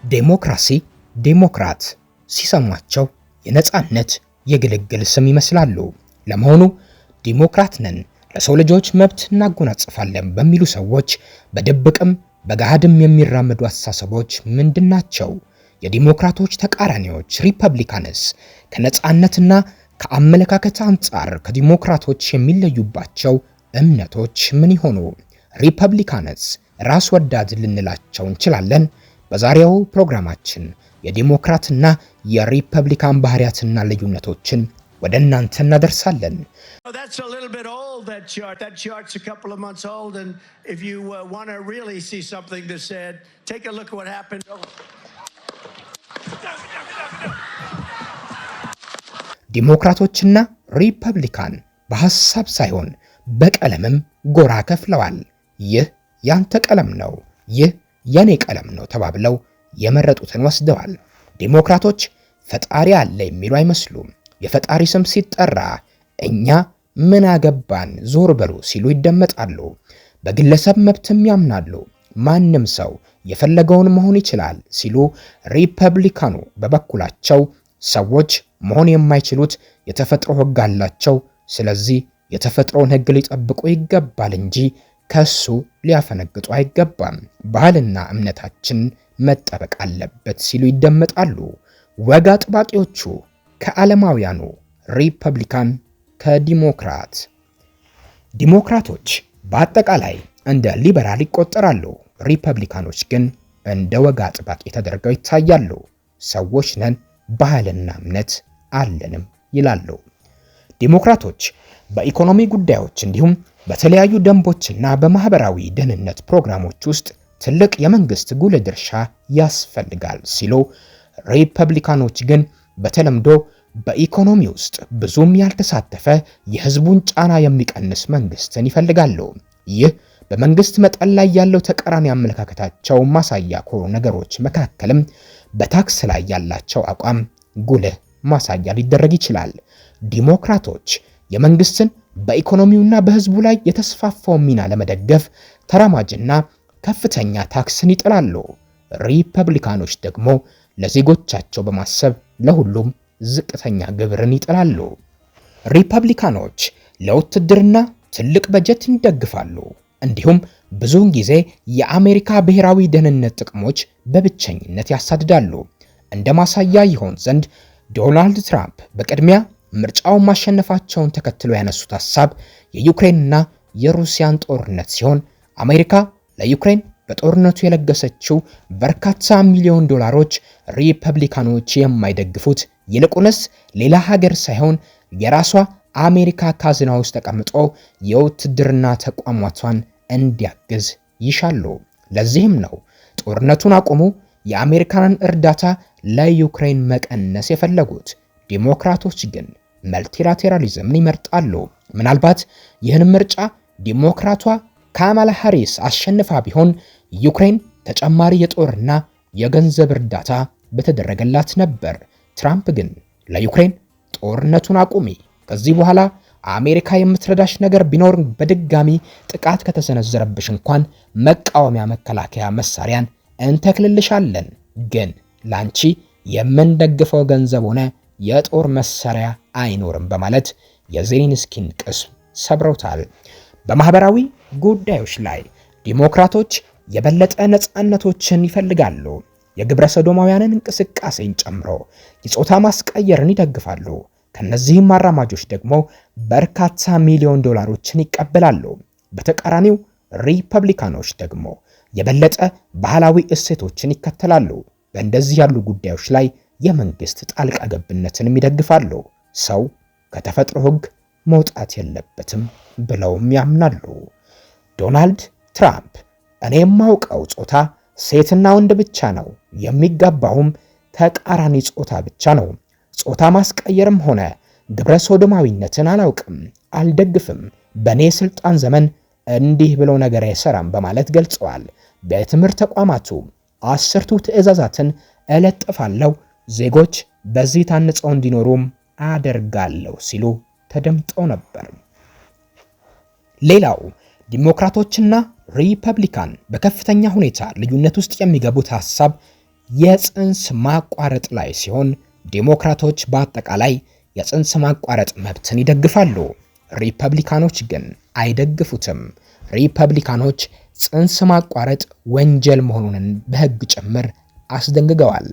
ዴሞክራሲ፣ ዴሞክራት ሲሰማቸው የነጻነት የግልግል ስም ይመስላሉ። ለመሆኑ ዲሞክራት ነን፣ ለሰው ልጆች መብት እናጎናጽፋለን በሚሉ ሰዎች በድብቅም በገሃድም የሚራመዱ አስተሳሰቦች ምንድናቸው? የዲሞክራቶች ተቃራኒዎች ሪፐብሊካንስ ከነጻነትና ከአመለካከት አንጻር ከዲሞክራቶች የሚለዩባቸው እምነቶች ምን ይሆኑ? ሪፐብሊካንስ ራስ ወዳድ ልንላቸው እንችላለን? በዛሬው ፕሮግራማችን የዲሞክራትና የሪፐብሊካን ባህሪያትና ልዩነቶችን ወደ እናንተ እናደርሳለን። That's a little bit old, that chart. That chart's a couple of months old, and if you want to really see something that's said, take a look at what happened. ዲሞክራቶችና ሪፐብሊካን በሐሳብ ሳይሆን በቀለምም ጎራ ከፍለዋል። ይህ ያንተ ቀለም ነው፣ ይህ የኔ ቀለም ነው ተባብለው የመረጡትን ወስደዋል። ዲሞክራቶች ፈጣሪ አለ የሚሉ አይመስሉም። የፈጣሪ ስም ሲጠራ እኛ ምን አገባን ዞር በሉ ሲሉ ይደመጣሉ። በግለሰብ መብትም ያምናሉ። ማንም ሰው የፈለገውን መሆን ይችላል ሲሉ ሪፐብሊካኑ በበኩላቸው ሰዎች መሆን የማይችሉት የተፈጥሮ ሕግ አላቸው፣ ስለዚህ የተፈጥሮን ሕግ ሊጠብቁ ይገባል እንጂ ከሱ ሊያፈነግጡ አይገባም፣ ባህልና እምነታችን መጠበቅ አለበት ሲሉ ይደመጣሉ። ወግ አጥባቂዎቹ ከዓለማውያኑ፣ ሪፐብሊካን ከዲሞክራት። ዲሞክራቶች በአጠቃላይ እንደ ሊበራል ይቆጠራሉ። ሪፐብሊካኖች ግን እንደ ወግ አጥባቂ ተደርገው ይታያሉ። ሰዎች ነን፣ ባህልና እምነት አለንም ይላሉ። ዲሞክራቶች በኢኮኖሚ ጉዳዮች እንዲሁም በተለያዩ ደንቦችና በማህበራዊ ደህንነት ፕሮግራሞች ውስጥ ትልቅ የመንግስት ጉልህ ድርሻ ያስፈልጋል ሲሉ፣ ሪፐብሊካኖች ግን በተለምዶ በኢኮኖሚ ውስጥ ብዙም ያልተሳተፈ የህዝቡን ጫና የሚቀንስ መንግስትን ይፈልጋሉ። ይህ በመንግስት መጠን ላይ ያለው ተቃራኒ አመለካከታቸው ማሳያ ከሆኑ ነገሮች መካከልም በታክስ ላይ ያላቸው አቋም ጉልህ ማሳያ ሊደረግ ይችላል። ዲሞክራቶች የመንግስትን በኢኮኖሚውና በህዝቡ ላይ የተስፋፋው ሚና ለመደገፍ ተራማጅና ከፍተኛ ታክስን ይጥላሉ። ሪፐብሊካኖች ደግሞ ለዜጎቻቸው በማሰብ ለሁሉም ዝቅተኛ ግብርን ይጥላሉ። ሪፐብሊካኖች ለውትድርና ትልቅ በጀት ይደግፋሉ። እንዲሁም ብዙውን ጊዜ የአሜሪካ ብሔራዊ ደህንነት ጥቅሞች በብቸኝነት ያሳድዳሉ። እንደ ማሳያ ይሆን ዘንድ ዶናልድ ትራምፕ በቅድሚያ ምርጫውን ማሸነፋቸውን ተከትሎ ያነሱት ሐሳብ የዩክሬንና የሩሲያን ጦርነት ሲሆን አሜሪካ ለዩክሬን በጦርነቱ የለገሰችው በርካታ ሚሊዮን ዶላሮች ሪፐብሊካኖች የማይደግፉት ይልቁንስ ሌላ ሀገር ሳይሆን የራሷ አሜሪካ ካዝና ውስጥ ተቀምጦ የውትድርና ተቋማቷን እንዲያግዝ ይሻሉ። ለዚህም ነው ጦርነቱን አቁሙ፣ የአሜሪካንን እርዳታ ለዩክሬን መቀነስ የፈለጉት። ዲሞክራቶች ግን መልቲላቴራሊዝምን ይመርጣሉ። ምናልባት ይህን ምርጫ ዲሞክራቷ ካማላ ሃሪስ አሸንፋ ቢሆን ዩክሬን ተጨማሪ የጦርና የገንዘብ እርዳታ በተደረገላት ነበር። ትራምፕ ግን ለዩክሬን ጦርነቱን አቁሚ፣ ከዚህ በኋላ አሜሪካ የምትረዳሽ ነገር ቢኖር በድጋሚ ጥቃት ከተሰነዘረብሽ እንኳን መቃወሚያ መከላከያ መሳሪያን እንተክልልሻለን፣ ግን ላንቺ የምንደግፈው ገንዘብ ሆነ የጦር መሳሪያ አይኖርም በማለት የዜሌንስኪን ቅስም ሰብረውታል። በማህበራዊ ጉዳዮች ላይ ዲሞክራቶች የበለጠ ነፃነቶችን ይፈልጋሉ። የግብረ ሰዶማውያንን እንቅስቃሴን ጨምሮ የጾታ ማስቀየርን ይደግፋሉ። ከነዚህም አራማጆች ደግሞ በርካታ ሚሊዮን ዶላሮችን ይቀበላሉ። በተቃራኒው ሪፐብሊካኖች ደግሞ የበለጠ ባህላዊ እሴቶችን ይከተላሉ። በእንደዚህ ያሉ ጉዳዮች ላይ የመንግስት ጣልቃ ገብነትንም ይደግፋሉ። ሰው ከተፈጥሮ ሕግ መውጣት የለበትም ብለውም ያምናሉ። ዶናልድ ትራምፕ እኔ የማውቀው ጾታ ሴትና ወንድ ብቻ ነው፣ የሚጋባውም ተቃራኒ ጾታ ብቻ ነው፣ ጾታ ማስቀየርም ሆነ ግብረ ሶዶማዊነትን አላውቅም፣ አልደግፍም፣ በእኔ ስልጣን ዘመን እንዲህ ብሎ ነገር አይሰራም በማለት ገልጸዋል። በትምህርት ተቋማቱ 10ቱ ትዕዛዛትን እለጥፋለሁ፣ ዜጎች በዚህ ታንጸው እንዲኖሩም አደርጋለሁ ሲሉ ተደምጠው ነበር። ሌላው ዲሞክራቶችና ሪፐብሊካን በከፍተኛ ሁኔታ ልዩነት ውስጥ የሚገቡት ሐሳብ የጽንስ ማቋረጥ ላይ ሲሆን ዲሞክራቶች በአጠቃላይ የጽንስ ማቋረጥ መብትን ይደግፋሉ። ሪፐብሊካኖች ግን አይደግፉትም። ሪፐብሊካኖች ጽንስ ማቋረጥ ወንጀል መሆኑን በሕግ ጭምር አስደንግገዋል።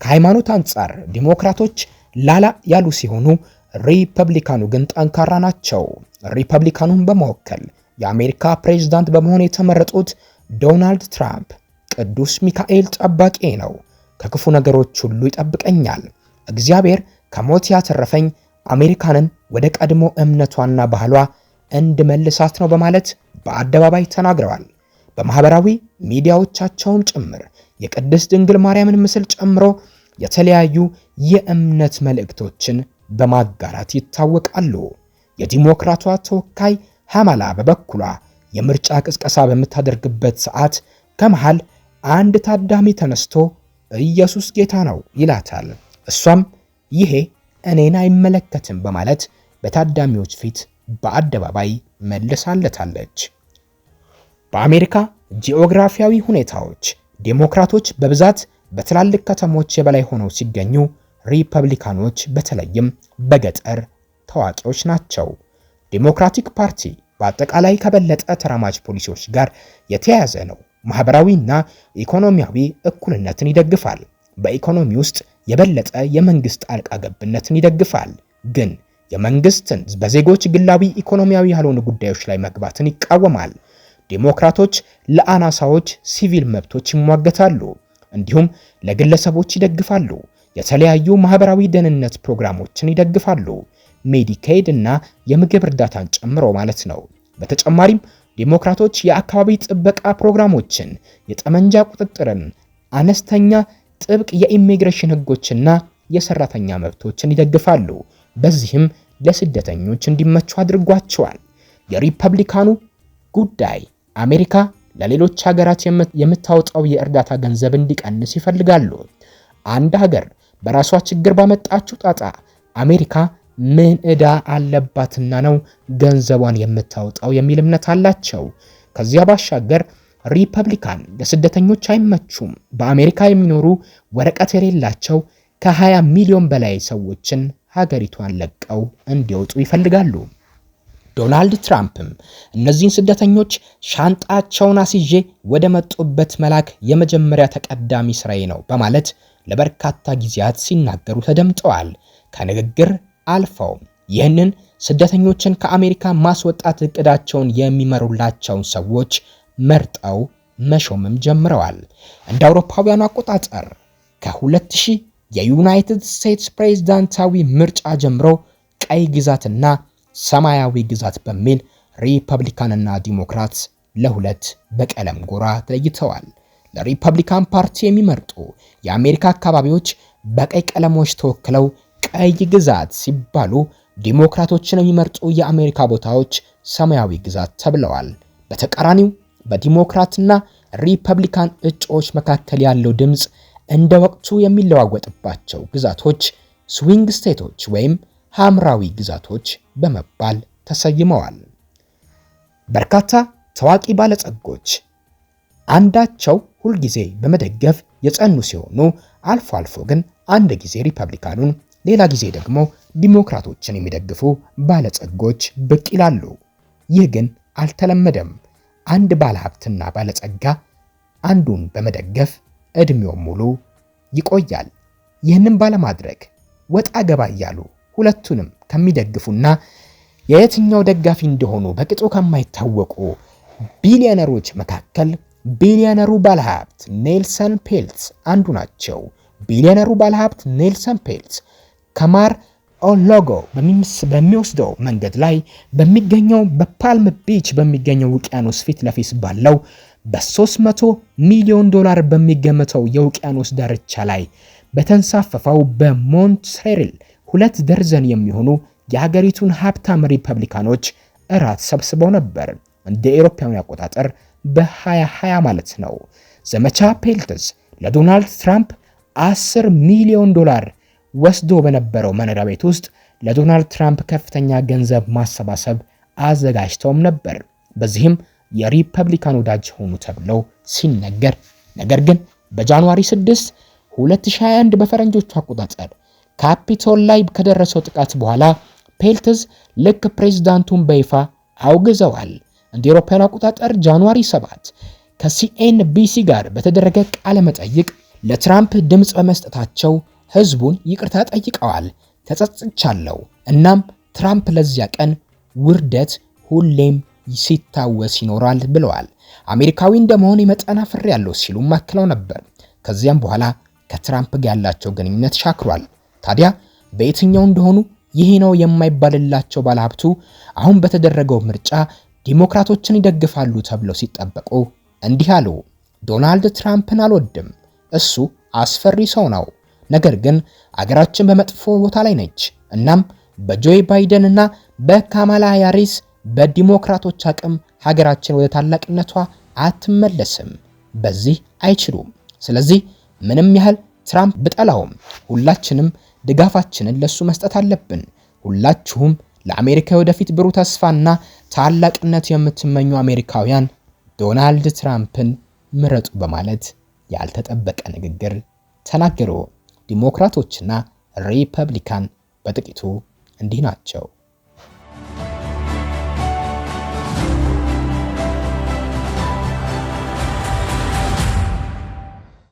ከሃይማኖት አንጻር ዲሞክራቶች ላላ ያሉ ሲሆኑ ሪፐብሊካኑ ግን ጠንካራ ናቸው። ሪፐብሊካኑን በመወከል የአሜሪካ ፕሬዝዳንት በመሆን የተመረጡት ዶናልድ ትራምፕ ቅዱስ ሚካኤል ጠባቂ ነው፣ ከክፉ ነገሮች ሁሉ ይጠብቀኛል፣ እግዚአብሔር ከሞት ያተረፈኝ አሜሪካንን ወደ ቀድሞ እምነቷና ባህሏ እንድመልሳት ነው በማለት በአደባባይ ተናግረዋል። በማህበራዊ ሚዲያዎቻቸውም ጭምር የቅድስት ድንግል ማርያምን ምስል ጨምሮ የተለያዩ የእምነት መልእክቶችን በማጋራት ይታወቃሉ። የዲሞክራቷ ተወካይ ሃማላ በበኩሏ የምርጫ ቅስቀሳ በምታደርግበት ሰዓት ከመሃል አንድ ታዳሚ ተነስቶ ኢየሱስ ጌታ ነው ይላታል። እሷም ይሄ እኔን አይመለከትም በማለት በታዳሚዎች ፊት በአደባባይ መልሳለታለች። በአሜሪካ ጂኦግራፊያዊ ሁኔታዎች ዴሞክራቶች በብዛት በትላልቅ ከተሞች የበላይ ሆነው ሲገኙ፣ ሪፐብሊካኖች በተለይም በገጠር ታዋቂዎች ናቸው። ዴሞክራቲክ ፓርቲ በአጠቃላይ ከበለጠ ተራማጅ ፖሊሲዎች ጋር የተያያዘ ነው። ማህበራዊና ኢኮኖሚያዊ እኩልነትን ይደግፋል። በኢኮኖሚ ውስጥ የበለጠ የመንግስት ጣልቃ ገብነትን ይደግፋል። ግን የመንግስትን በዜጎች ግላዊ ኢኮኖሚያዊ ያልሆኑ ጉዳዮች ላይ መግባትን ይቃወማል። ዴሞክራቶች ለአናሳዎች ሲቪል መብቶች ይሟገታሉ፣ እንዲሁም ለግለሰቦች ይደግፋሉ። የተለያዩ ማህበራዊ ደህንነት ፕሮግራሞችን ይደግፋሉ፣ ሜዲኬድ እና የምግብ እርዳታን ጨምሮ ማለት ነው። በተጨማሪም ዴሞክራቶች የአካባቢ ጥበቃ ፕሮግራሞችን፣ የጠመንጃ ቁጥጥርን፣ አነስተኛ ጥብቅ የኢሚግሬሽን ህጎችና የሰራተኛ መብቶችን ይደግፋሉ። በዚህም ለስደተኞች እንዲመቹ አድርጓቸዋል። የሪፐብሊካኑ ጉዳይ አሜሪካ ለሌሎች ሀገራት የምታወጣው የእርዳታ ገንዘብ እንዲቀንስ ይፈልጋሉ። አንድ ሀገር በራሷ ችግር ባመጣችው ጣጣ አሜሪካ ምን ዕዳ አለባትና ነው ገንዘቧን የምታወጣው የሚል እምነት አላቸው። ከዚያ ባሻገር ሪፐብሊካን ለስደተኞች አይመቹም። በአሜሪካ የሚኖሩ ወረቀት የሌላቸው ከ20 ሚሊዮን በላይ ሰዎችን ሀገሪቷን ለቀው እንዲወጡ ይፈልጋሉ። ዶናልድ ትራምፕም እነዚህን ስደተኞች ሻንጣቸውን አስይዤ ወደ መጡበት መላክ የመጀመሪያ ተቀዳሚ ስራዬ ነው በማለት ለበርካታ ጊዜያት ሲናገሩ ተደምጠዋል። ከንግግር አልፈው ይህንን ስደተኞችን ከአሜሪካ ማስወጣት እቅዳቸውን የሚመሩላቸውን ሰዎች መርጠው መሾምም ጀምረዋል። እንደ አውሮፓውያኑ አቆጣጠር ከ2000 የዩናይትድ ስቴትስ ፕሬዝዳንታዊ ምርጫ ጀምሮ ቀይ ግዛትና ሰማያዊ ግዛት በሚል ሪፐብሊካንና ዲሞክራት ለሁለት በቀለም ጎራ ተለይተዋል። ለሪፐብሊካን ፓርቲ የሚመርጡ የአሜሪካ አካባቢዎች በቀይ ቀለሞች ተወክለው ቀይ ግዛት ሲባሉ፣ ዲሞክራቶችን የሚመርጡ የአሜሪካ ቦታዎች ሰማያዊ ግዛት ተብለዋል። በተቃራኒው በዲሞክራትና ሪፐብሊካን እጩዎች መካከል ያለው ድምፅ እንደ ወቅቱ የሚለዋወጥባቸው ግዛቶች ስዊንግ ስቴቶች ወይም ሐምራዊ ግዛቶች በመባል ተሰይመዋል። በርካታ ታዋቂ ባለጸጎች አንዳቸው ሁልጊዜ በመደገፍ የጸኑ ሲሆኑ፣ አልፎ አልፎ ግን አንድ ጊዜ ሪፐብሊካኑን ሌላ ጊዜ ደግሞ ዲሞክራቶችን የሚደግፉ ባለጸጎች ብቅ ይላሉ። ይህ ግን አልተለመደም። አንድ ባለሀብትና ባለጸጋ አንዱን በመደገፍ እድሜው ሙሉ ይቆያል። ይህንን ባለማድረግ ወጣ ገባ እያሉ ሁለቱንም ከሚደግፉና የየትኛው ደጋፊ እንደሆኑ በቅጡ ከማይታወቁ ቢሊዮነሮች መካከል ቢሊዮነሩ ባለሀብት ኔልሰን ፔልትስ አንዱ ናቸው። ቢሊዮነሩ ባለሀብት ኔልሰን ፔልትስ ከማር ኦሎጎ በሚወስደው መንገድ ላይ በሚገኘው በፓልም ቢች በሚገኘው ውቅያኖስ ፊት ለፊት ባለው በ300 ሚሊዮን ዶላር በሚገመተው የውቅያኖስ ዳርቻ ላይ በተንሳፈፈው በሞንትሬል 2 ደርዘን የሚሆኑ የሀገሪቱን ሀብታም ሪፐብሊካኖች እራት ሰብስበው ነበር። እንደ አውሮፓውያን አቆጣጠር በ2020 ማለት ነው። ዘመቻ ፔልትስ ለዶናልድ ትራምፕ 10 ሚሊዮን ዶላር ወስዶ በነበረው መኖሪያ ቤት ውስጥ ለዶናልድ ትራምፕ ከፍተኛ ገንዘብ ማሰባሰብ አዘጋጅተውም ነበር። በዚህም የሪፐብሊካን ወዳጅ ሆኑ ተብለው ሲነገር፣ ነገር ግን በጃንዋሪ 6 2021 በፈረንጆቹ አቆጣጠር ካፒቶል ላይ ከደረሰው ጥቃት በኋላ ፔልትዝ ልክ ፕሬዝዳንቱን በይፋ አውግዘዋል። እንደ አውሮፓውያን አቆጣጠር ጃንዋሪ 7 ከሲኤንቢሲ ጋር በተደረገ ቃለ መጠይቅ ለትራምፕ ድምጽ በመስጠታቸው ህዝቡን ይቅርታ ጠይቀዋል። ተጸጽቻለሁ፣ እናም ትራምፕ ለዚያ ቀን ውርደት ሁሌም ሲታወስ ይኖራል ብለዋል። አሜሪካዊ እንደመሆን መጠን አፍሬያለሁ ሲሉም አክለው ነበር። ከዚያም በኋላ ከትራምፕ ጋር ያላቸው ግንኙነት ሻክሯል። ታዲያ በየትኛው እንደሆኑ ይህ ነው የማይባልላቸው ባለሀብቱ አሁን በተደረገው ምርጫ ዲሞክራቶችን ይደግፋሉ ተብለው ሲጠበቁ እንዲህ አሉ። ዶናልድ ትራምፕን አልወድም፣ እሱ አስፈሪ ሰው ነው። ነገር ግን አገራችን በመጥፎ ቦታ ላይ ነች። እናም በጆ ባይደን እና በካማላ ሃሪስ በዲሞክራቶች አቅም ሀገራችን ወደ ታላቅነቷ አትመለስም። በዚህ አይችሉም። ስለዚህ ምንም ያህል ትራምፕ ብጠላውም ሁላችንም ድጋፋችንን ለሱ መስጠት አለብን። ሁላችሁም ለአሜሪካ ወደፊት ብሩህ ተስፋና ታላቅነት የምትመኙ አሜሪካውያን ዶናልድ ትራምፕን ምረጡ በማለት ያልተጠበቀ ንግግር ተናገሩ። ዲሞክራቶችና ሪፐብሊካን በጥቂቱ እንዲህ ናቸው።